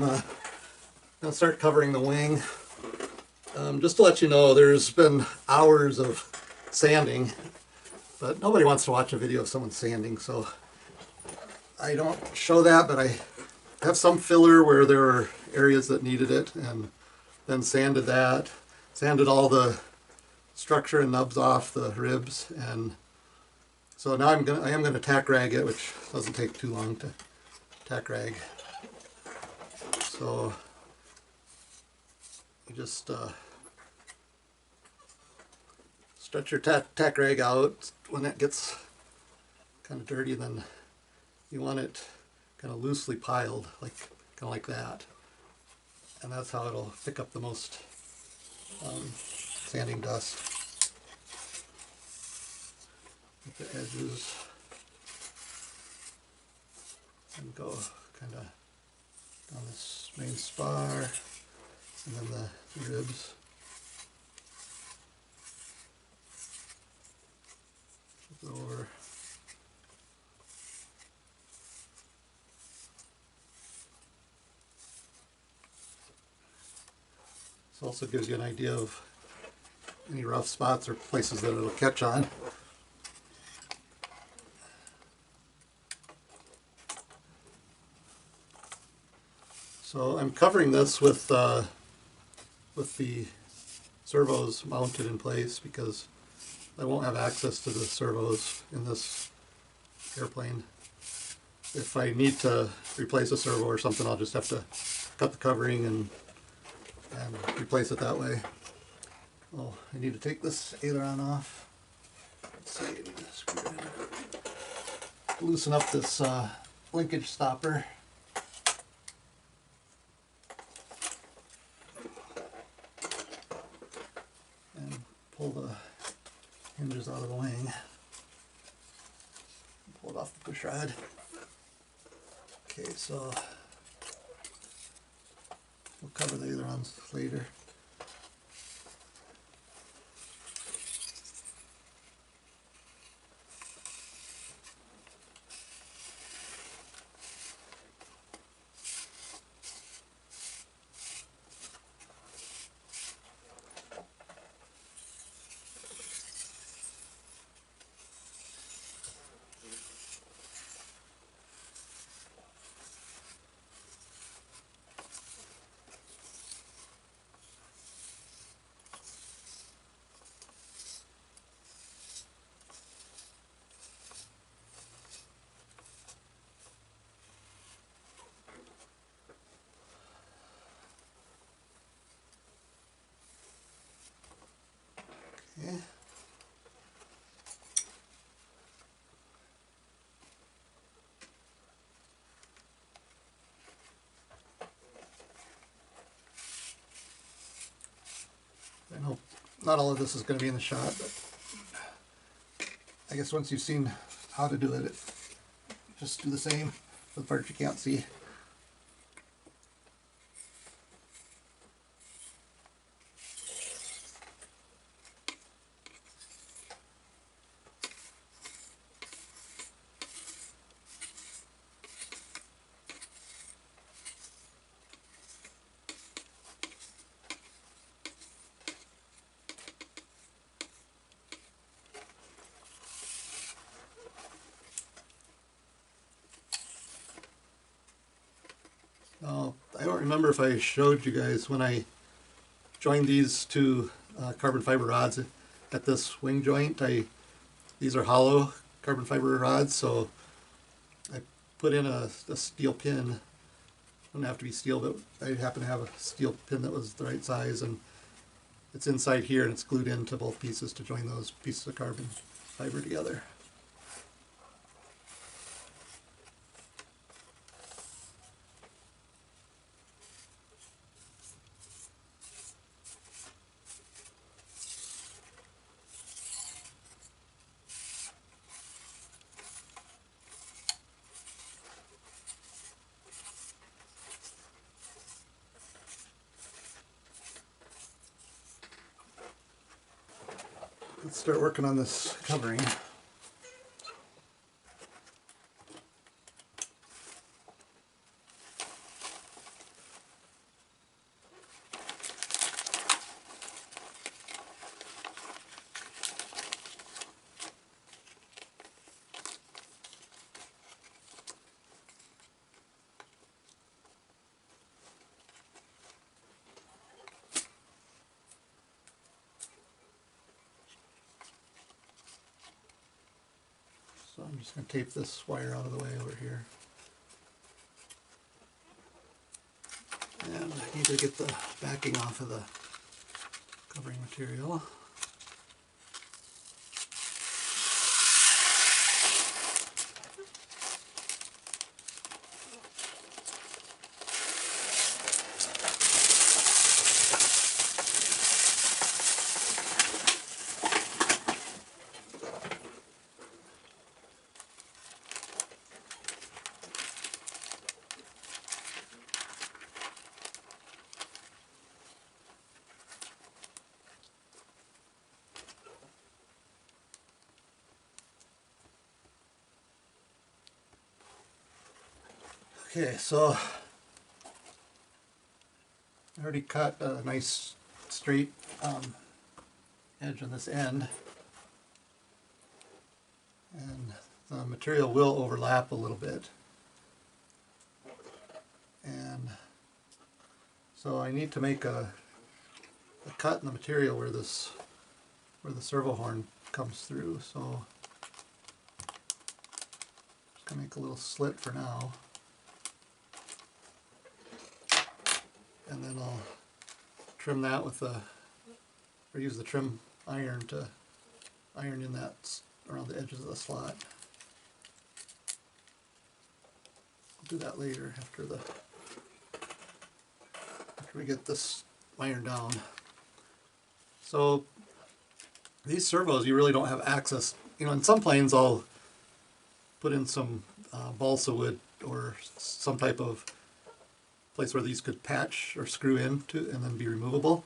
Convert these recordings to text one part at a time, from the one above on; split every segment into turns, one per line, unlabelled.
I'll start covering the wing. Just to let you know, there's been hours of sanding, but nobody wants to watch a video of someone sanding, so I don't show that, but I have some filler where there were areas that needed it, and then sanded that, sanded all the structure and nubs off the ribs, and so now I am gonna tack rag it, which doesn't take too long to tack rag. So you just stretch your tack rag out. When it gets kind of dirty, then you want it kind of loosely piled, like kind of like that, and that's how it'll pick up the most sanding dust at the edges, and go kind of down this main spar and then the ribs. Over. This also gives you an idea of any rough spots or places that it'll catch on. So I'm covering this with the servos mounted in place because I won't have access to the servos in this airplane. If I need to replace a servo or something, I'll just have to cut the covering and replace it that way. Oh, I need to take this aileron off. Let's see, loosen up this linkage stopper. And pull the hinges out of the wing. Pull it off the push rod. Okay, so we'll cover the ailerons later. Okay. I know not all of this is going to be in the shot, but I guess once you've seen how to do it, just do the same for the parts you can't see. Now, I don't remember if I showed you guys when I joined these two carbon fiber rods at this wing joint. These are hollow carbon fiber rods, so I put in a steel pin. Doesn't have to be steel, but I happen to have a steel pin that was the right size, and it's inside here and it's glued into both pieces to join those pieces of carbon fiber together. Let's start working on this covering. just going to tape this wire out of the way over here. And I need to get the backing off of the covering material. Okay, so I already cut a nice straight edge on this end, and the material will overlap a little bit, and so I need to make a cut in the material where the servo horn comes through. So just gonna make a little slit for now. And then I'll trim that with or use the trim iron to iron in that around the edges of the slot. I'll do that later after we get this iron down. So these servos, you really don't have access. You know, in some planes I'll put in some balsa wood or some type of place where these could patch or screw into and then be removable.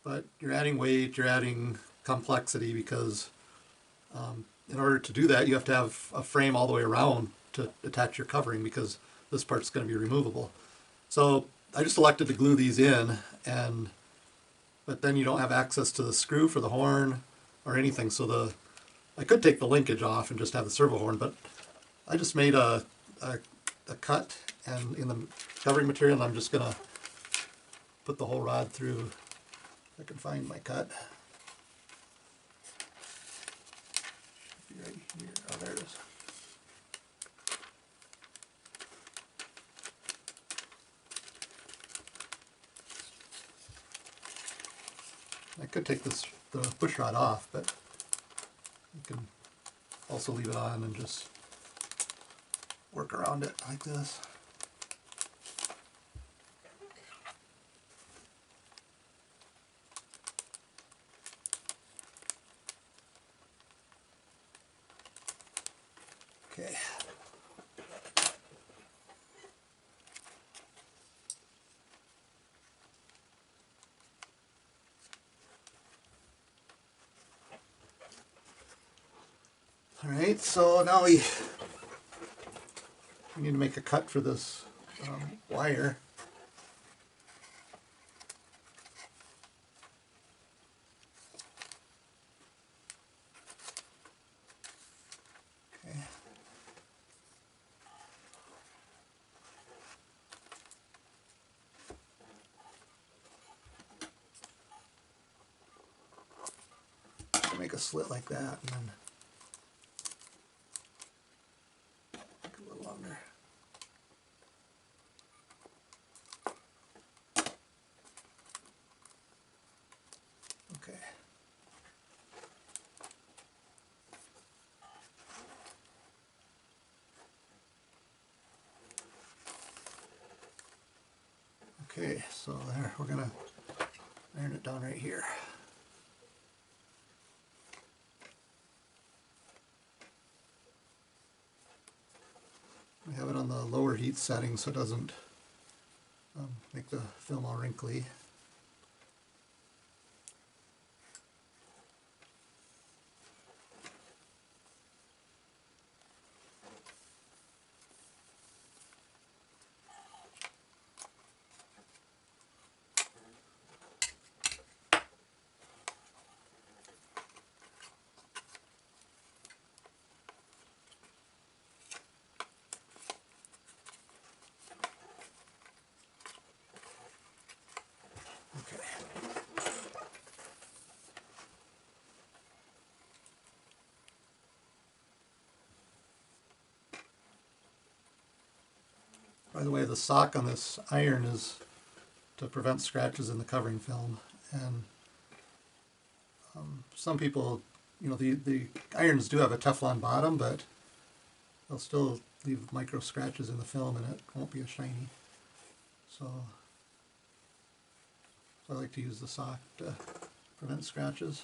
But you're adding weight, you're adding complexity, because in order to do that you have to have a frame all the way around to attach your covering, because this part's going to be removable. So I just elected to glue these in, but then you don't have access to the screw for the horn or anything. So I could take the linkage off and just have the servo horn, but I just made a cut and in the covering material, and I'm just going to put the whole rod through. If I can find my cut. Should be right here. Oh, there it is. I could take the push rod off, but you can also leave it on and just work around it like this. Okay. All right, so now we need to make a cut for this wire. Okay. Make a slit like that, and then make it a little longer. Okay. Okay, so there, we're gonna iron it down right here. We have it on the lower heat setting so it doesn't make the film all wrinkly. By the way, the sock on this iron is to prevent scratches in the covering film. And some people, you know, the irons do have a Teflon bottom, but they'll still leave micro scratches in the film and it won't be as shiny. So I like to use the sock to prevent scratches.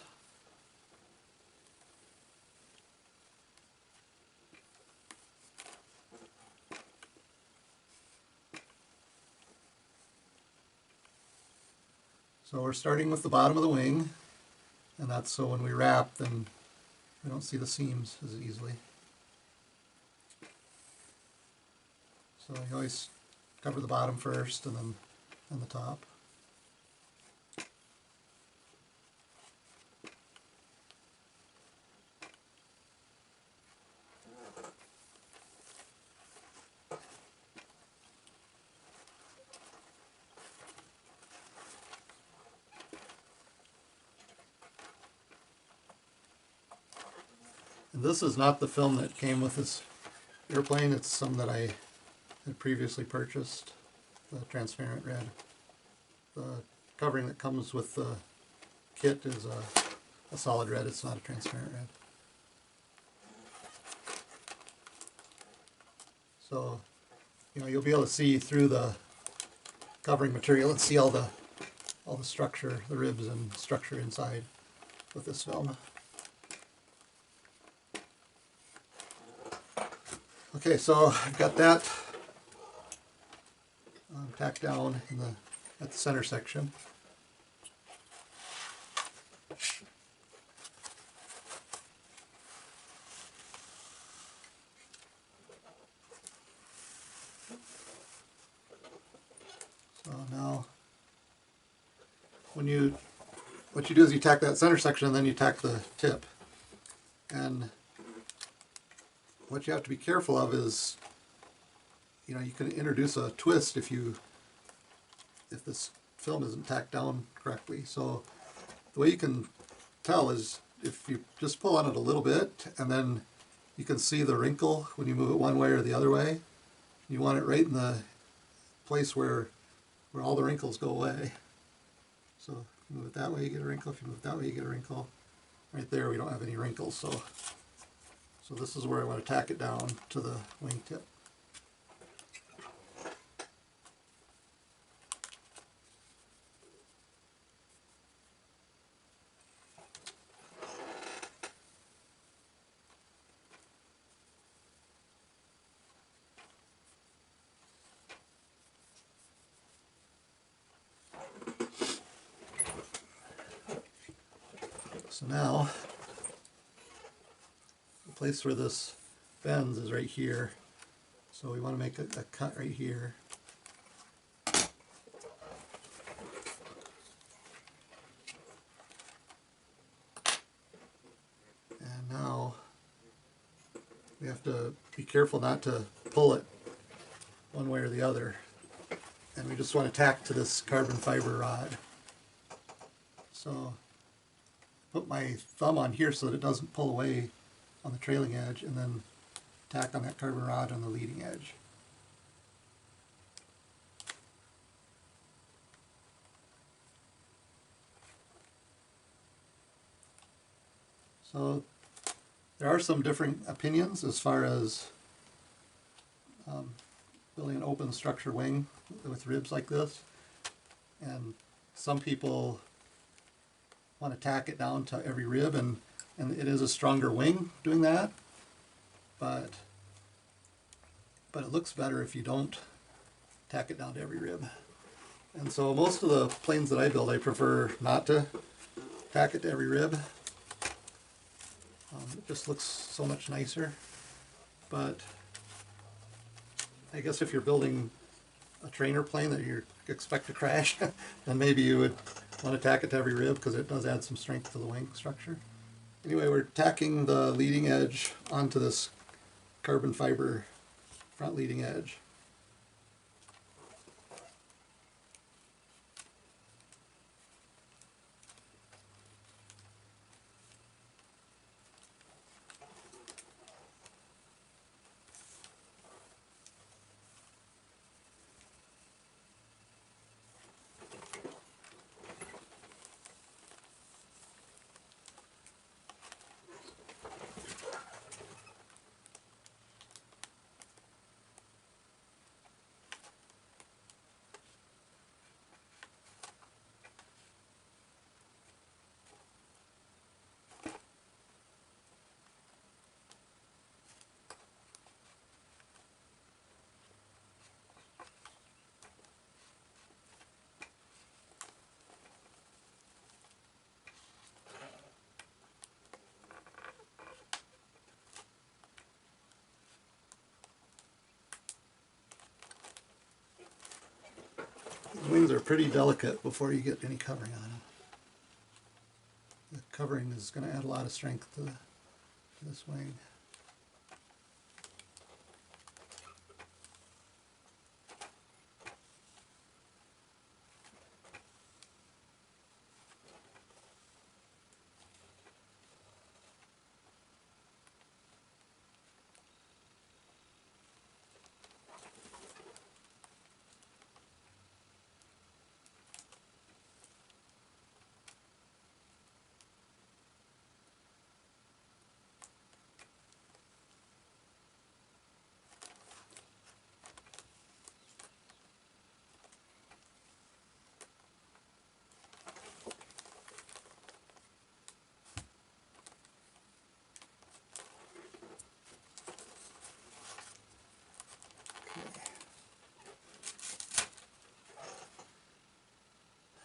So we're starting with the bottom of the wing, and that's so when we wrap, then we don't see the seams as easily. So you always cover the bottom first and then the top. And this is not the film that came with this airplane, it's some that I had previously purchased, the transparent red. The covering that comes with the kit is a solid red, it's not a transparent red. So, you know, you'll be able to see through the covering material and see all the structure, the ribs and structure inside with this film. Okay, so I've got that tacked down in at the center section. So now, what you do is you tack that center section and then you tack the tip. And what you have to be careful of is, you know, you can introduce a twist if this film isn't tacked down correctly. So the way you can tell is if you just pull on it a little bit and then you can see the wrinkle when you move it one way or the other way. You want it right in the place where all the wrinkles go away. So if you move it that way you get a wrinkle, if you move it that way you get a wrinkle. Right there we don't have any wrinkles, so this is where I want to tack it down to the wingtip. So now, the place where this bends is right here. So we want to make a cut right here. And now we have to be careful not to pull it one way or the other. And we just want to tack to this carbon fiber rod. So put my thumb on here so that it doesn't pull away on the trailing edge, and then tack on that carbon rod on the leading edge. So there are some different opinions as far as building an open structure wing with ribs like this, and some people want to tack it down to every rib, and it is a stronger wing doing that, but it looks better if you don't tack it down to every rib. And so most of the planes that I build, I prefer not to tack it to every rib. It just looks so much nicer. But I guess if you're building a trainer plane that you expect to crash, then maybe you would want to tack it to every rib because it does add some strength to the wing structure. Anyway, we're tacking the leading edge onto this carbon fiber front leading edge. The wings are pretty delicate before you get any covering on them. The covering is going to add a lot of strength to this wing.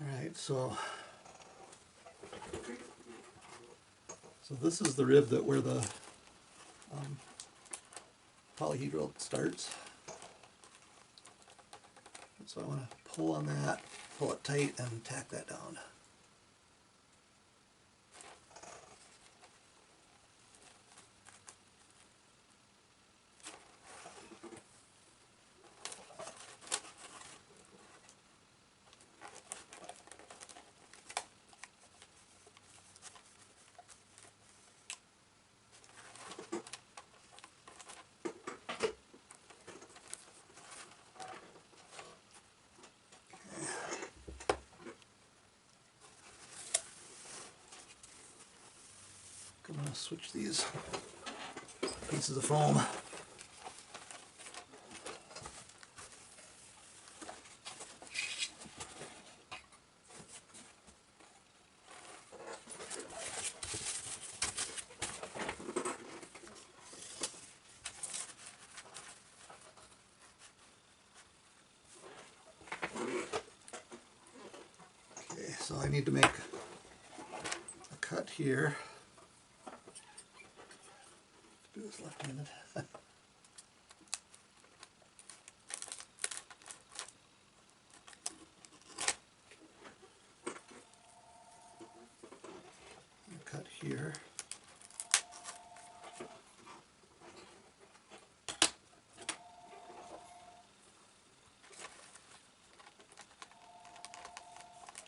Alright, so this is the rib where the polyhedral starts. So I want to pull on that, pull it tight, and tack that down. I'm going to switch these pieces of foam. Okay, so I need to make a cut here. Do this left-handed. Cut here.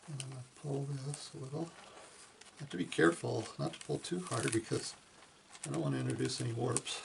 And I'm going to pull this a little. I have to be careful not to pull too hard because I don't want to introduce any warps.